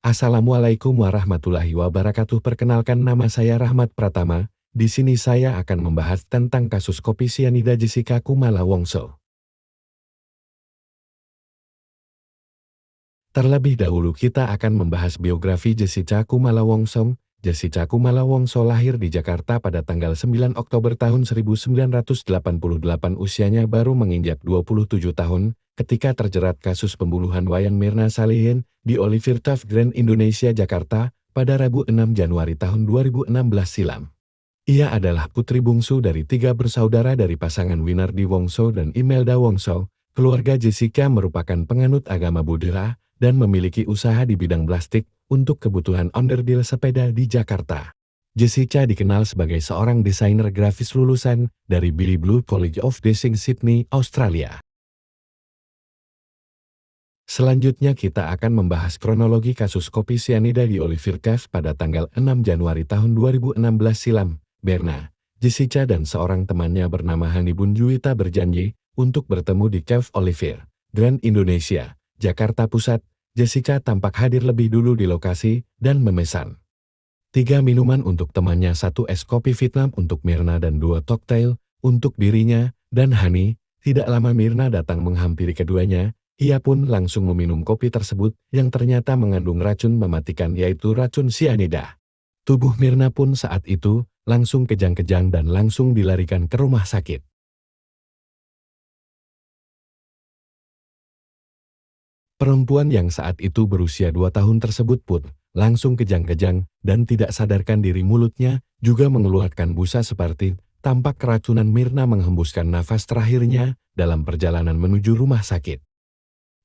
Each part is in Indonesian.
Assalamualaikum warahmatullahi wabarakatuh. Perkenalkan, nama saya Rahmat Pratama. Di sini saya akan membahas tentang kasus kopi sianida Jessica Kumala Wongso. Terlebih dahulu kita akan membahas biografi Jessica Kumala Wongso. Jessica Kumala Wongso lahir di Jakarta pada tanggal 9 Oktober tahun 1988. Usianya baru menginjak 27 tahun ketika terjerat kasus pembunuhan Wayan Mirna Salihin di Oliver Taft Grand Indonesia, Jakarta pada Rabu 6 Januari tahun 2016 silam. Ia adalah putri bungsu dari 3 bersaudara dari pasangan Winardi Wongso dan Imelda Wongso. Keluarga Jessica merupakan penganut agama Buddha dan memiliki usaha di bidang plastik untuk kebutuhan onderdil sepeda di Jakarta. Jessica dikenal sebagai seorang desainer grafis lulusan dari Billy Blue College of Design, Sydney, Australia. Selanjutnya kita akan membahas kronologi kasus kopi sianida di Oliver Taft pada tanggal 6 Januari tahun 2016 silam. Berna, Jessica dan seorang temannya bernama Hani Bunjuwita berjanji untuk bertemu di Cafe Oliver Grand Indonesia, Jakarta Pusat. Jessica tampak hadir lebih dulu di lokasi dan memesan 3 minuman untuk temannya, 1 es kopi Vietnam untuk Mirna dan 2 koktail untuk dirinya dan Hani. Tidak lama Mirna datang menghampiri keduanya. Ia pun langsung meminum kopi tersebut yang ternyata mengandung racun mematikan, yaitu racun sianida. Tubuh Mirna pun saat itu langsung kejang-kejang dan langsung dilarikan ke rumah sakit. Perempuan yang saat itu berusia 2 tahun tersebut pun langsung kejang-kejang dan tidak sadarkan diri. Mulutnya juga mengeluarkan busa seperti tampak keracunan. Mirna menghembuskan nafas terakhirnya dalam perjalanan menuju rumah sakit.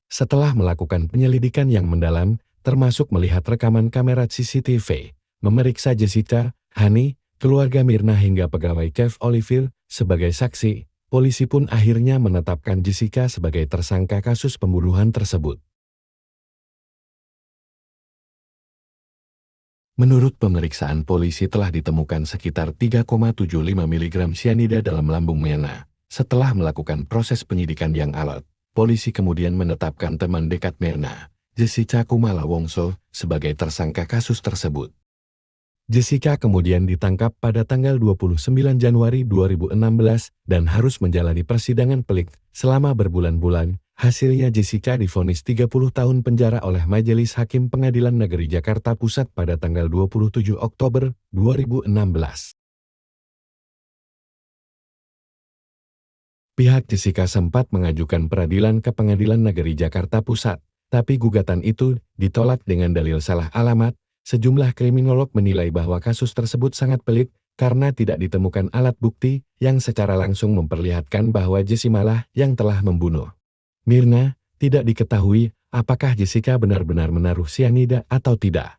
Setelah melakukan penyelidikan yang mendalam, termasuk melihat rekaman kamera CCTV, memeriksa Jessica, Hani, keluarga Mirna hingga pegawai Cafe Oliver sebagai saksi, polisi pun akhirnya menetapkan Jessica sebagai tersangka kasus pembunuhan tersebut. Menurut pemeriksaan polisi telah ditemukan sekitar 3,75 mg sianida dalam lambung Mirna. Setelah melakukan proses penyidikan yang alot, polisi kemudian menetapkan teman dekat Mirna, Jessica Kumala Wongso, sebagai tersangka kasus tersebut. Jessica kemudian ditangkap pada tanggal 29 Januari 2016 dan harus menjalani persidangan pelik selama berbulan-bulan. Hasilnya Jessica divonis 30 tahun penjara oleh Majelis Hakim Pengadilan Negeri Jakarta Pusat pada tanggal 27 Oktober 2016. Pihak Jessica sempat mengajukan peradilan ke Pengadilan Negeri Jakarta Pusat, tapi gugatan itu ditolak dengan dalil salah alamat. Sejumlah kriminolog menilai bahwa kasus tersebut sangat pelik karena tidak ditemukan alat bukti yang secara langsung memperlihatkan bahwa Jessica yang telah membunuh Mirna. Tidak diketahui apakah Jessica benar-benar menaruh sianida atau tidak.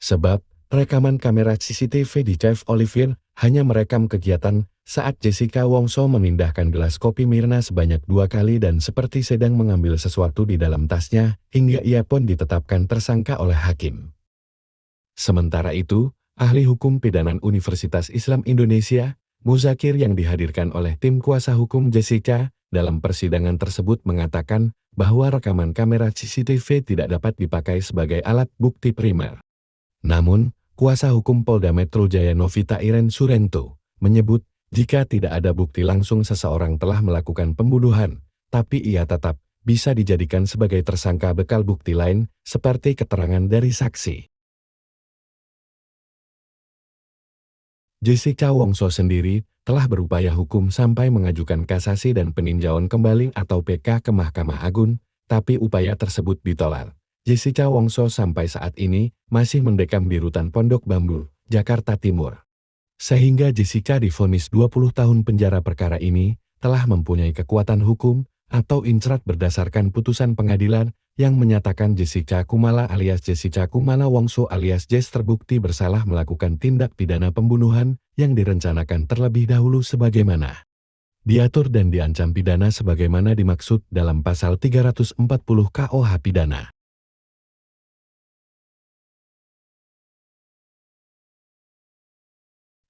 Sebab, rekaman kamera CCTV di Cafe Oliver hanya merekam kegiatan saat Jessica Wongso memindahkan gelas kopi Mirna sebanyak 2 kali dan seperti sedang mengambil sesuatu di dalam tasnya, hingga ia pun ditetapkan tersangka oleh hakim. Sementara itu, ahli hukum pidana Universitas Islam Indonesia, Muzakir, yang dihadirkan oleh tim kuasa hukum Jessica dalam persidangan tersebut mengatakan bahwa rekaman kamera CCTV tidak dapat dipakai sebagai alat bukti primer. Namun, kuasa hukum Polda Metro Jaya Novita Iren Surento menyebut jika tidak ada bukti langsung seseorang telah melakukan pembunuhan, tapi ia tetap bisa dijadikan sebagai tersangka bekal bukti lain seperti keterangan dari saksi. Jessica Wongso sendiri telah berupaya hukum sampai mengajukan kasasi dan peninjauan kembali atau PK ke Mahkamah Agung, tapi upaya tersebut ditolak. Jessica Wongso sampai saat ini masih mendekam di rutan Pondok Bambu, Jakarta Timur. Sehingga Jessica divonis 20 tahun penjara. Perkara ini telah mempunyai kekuatan hukum atau incerat berdasarkan putusan pengadilan yang menyatakan Jessica Kumala alias Jessica Kumala Wongso alias Jess terbukti bersalah melakukan tindak pidana pembunuhan yang direncanakan terlebih dahulu sebagaimana diatur dan diancam pidana sebagaimana dimaksud dalam pasal 340 KUH Pidana.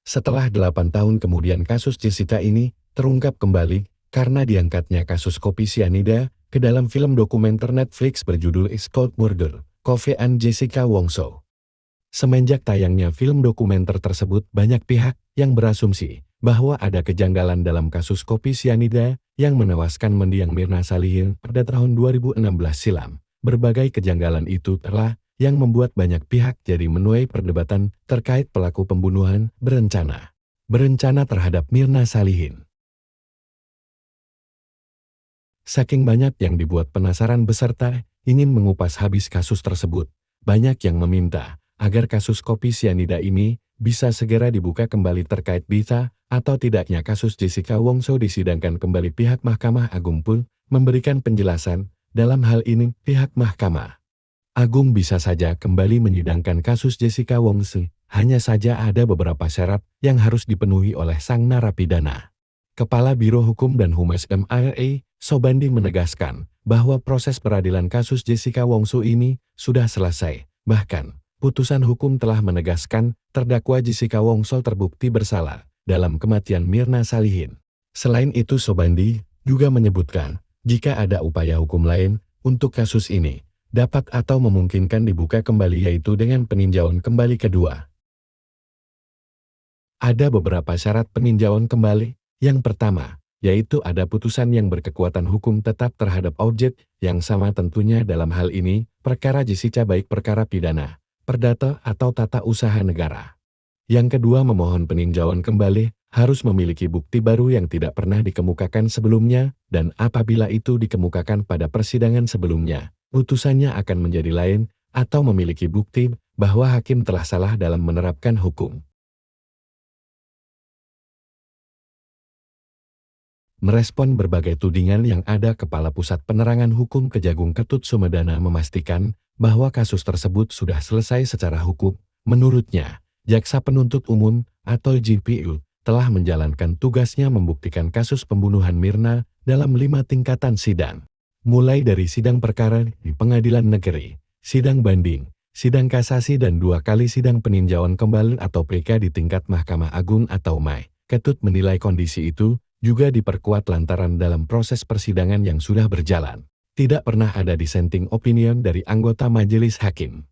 Setelah 8 tahun kemudian kasus Jessica ini terungkap kembali karena diangkatnya kasus kopi sianida ke dalam film dokumenter Netflix berjudul It's Cold Murder, Coffee and Jessica Wongso. Semenjak tayangnya film dokumenter tersebut, banyak pihak yang berasumsi bahwa ada kejanggalan dalam kasus kopi sianida yang menewaskan mendiang Mirna Salihin pada tahun 2016 silam. Berbagai kejanggalan itu telah yang membuat banyak pihak jadi menuai perdebatan terkait pelaku pembunuhan berencana terhadap Mirna Salihin. Saking banyak yang dibuat penasaran beserta ingin mengupas habis kasus tersebut, banyak yang meminta agar kasus kopi sianida ini bisa segera dibuka kembali terkait bisa atau tidaknya kasus Jessica Wongso disidangkan kembali. Pihak Mahkamah Agung pun memberikan penjelasan. Dalam hal ini, pihak Mahkamah Agung bisa saja kembali menyidangkan kasus Jessica Wongso, hanya saja ada beberapa syarat yang harus dipenuhi oleh sang narapidana. Kepala Biro Hukum dan Humas MARA, Sobandi menegaskan bahwa proses peradilan kasus Jessica Wongso ini sudah selesai. Bahkan, putusan hukum telah menegaskan terdakwa Jessica Wongso terbukti bersalah dalam kematian Mirna Salihin. Selain itu, Sobandi juga menyebutkan jika ada upaya hukum lain untuk kasus ini, dapat atau memungkinkan dibuka kembali, yaitu dengan peninjauan kembali kedua. Ada beberapa syarat peninjauan kembali. Yang pertama, yaitu ada putusan yang berkekuatan hukum tetap terhadap objek yang sama, tentunya dalam hal ini perkara Jessica baik perkara pidana, perdata atau tata usaha negara. Yang kedua, memohon peninjauan kembali harus memiliki bukti baru yang tidak pernah dikemukakan sebelumnya, dan apabila itu dikemukakan pada persidangan sebelumnya, putusannya akan menjadi lain atau memiliki bukti bahwa hakim telah salah dalam menerapkan hukum. Merespon berbagai tudingan yang ada, Kepala Pusat Penerangan Hukum Kejagung Ketut Sumedana memastikan bahwa kasus tersebut sudah selesai secara hukum. Menurutnya, Jaksa Penuntut Umum atau JPU telah menjalankan tugasnya membuktikan kasus pembunuhan Mirna dalam 5 tingkatan sidang. Mulai dari sidang perkara di Pengadilan Negeri, sidang banding, sidang kasasi, dan 2 kali sidang peninjauan kembali atau PK di tingkat Mahkamah Agung atau MAI. Ketut menilai kondisi itu juga diperkuat lantaran dalam proses persidangan yang sudah berjalan, tidak pernah ada dissenting opinion dari anggota majelis hakim.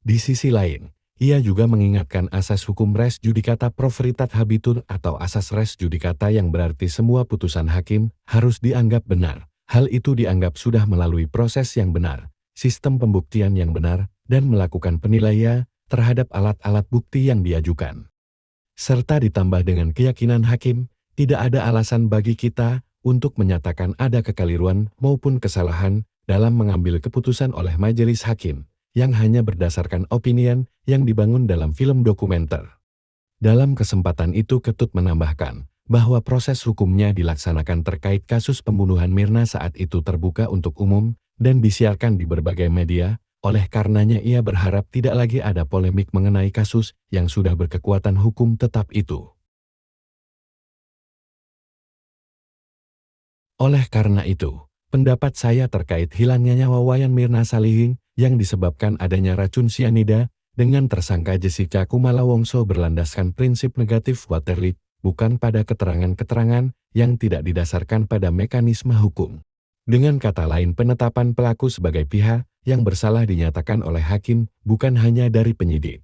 Di sisi lain, ia juga mengingatkan asas hukum res judicata pro veritate habetur atau asas res judicata, yang berarti semua putusan hakim harus dianggap benar. Hal itu dianggap sudah melalui proses yang benar, sistem pembuktian yang benar, dan melakukan penilaian terhadap alat-alat bukti yang diajukan. Serta ditambah dengan keyakinan hakim, tidak ada alasan bagi kita untuk menyatakan ada kekeliruan maupun kesalahan dalam mengambil keputusan oleh majelis hakim yang hanya berdasarkan opinion yang dibangun dalam film dokumenter. Dalam kesempatan itu, Ketut menambahkan bahwa proses hukumnya dilaksanakan terkait kasus pembunuhan Mirna saat itu terbuka untuk umum dan disiarkan di berbagai media. Oleh karenanya ia berharap tidak lagi ada polemik mengenai kasus yang sudah berkekuatan hukum tetap itu. Oleh karena itu, pendapat saya terkait hilangnya nyawa Wayan Mirna Salihin yang disebabkan adanya racun sianida dengan tersangka Jessica Kumala Wongso berlandaskan prinsip negatif Waterloo, bukan pada keterangan-keterangan yang tidak didasarkan pada mekanisme hukum. Dengan kata lain, penetapan pelaku sebagai pihak yang bersalah dinyatakan oleh hakim, bukan hanya dari penyidik.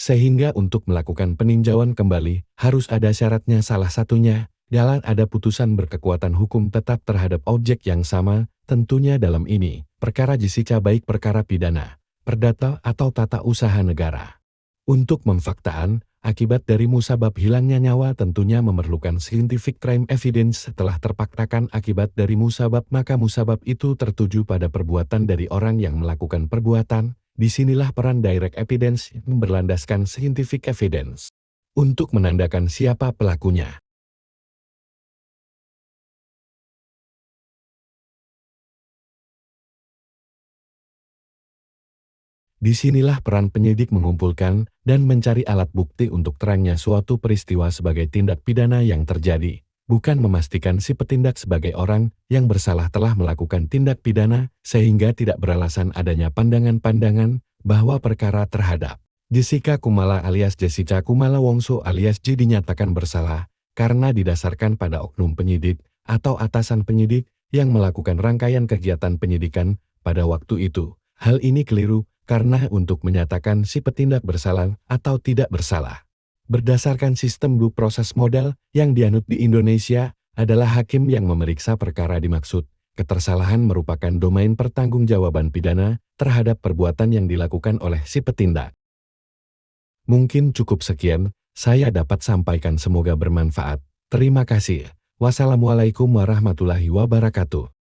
Sehingga untuk melakukan peninjauan kembali, harus ada syaratnya, salah satunya adalah ada putusan berkekuatan hukum tetap terhadap objek yang sama, tentunya dalam ini, perkara Jessica baik perkara pidana, perdata atau tata usaha negara. Untuk memfaktaan, akibat dari musabab hilangnya nyawa tentunya memerlukan scientific crime evidence. Setelah terpaksakan akibat dari musabab, maka musabab itu tertuju pada perbuatan dari orang yang melakukan perbuatan. Disinilah peran direct evidence yang berlandaskan scientific evidence untuk menandakan siapa pelakunya. Disinilah peran penyidik mengumpulkan dan mencari alat bukti untuk terangnya suatu peristiwa sebagai tindak pidana yang terjadi, bukan memastikan si petindak sebagai orang yang bersalah telah melakukan tindak pidana, sehingga tidak beralasan adanya pandangan-pandangan bahwa perkara terhadap Jessica Kumala alias Jessica Kumala Wongso alias J dinyatakan bersalah karena didasarkan pada oknum penyidik atau atasan penyidik yang melakukan rangkaian kegiatan penyidikan pada waktu itu. Hal ini keliru karena untuk menyatakan si petindak bersalah atau tidak bersalah, berdasarkan sistem due process model yang dianut di Indonesia, adalah hakim yang memeriksa perkara dimaksud. Ketersalahan merupakan domain pertanggungjawaban pidana terhadap perbuatan yang dilakukan oleh si petindak. Mungkin cukup sekian saya dapat sampaikan, semoga bermanfaat. Terima kasih. Wassalamualaikum warahmatullahi wabarakatuh.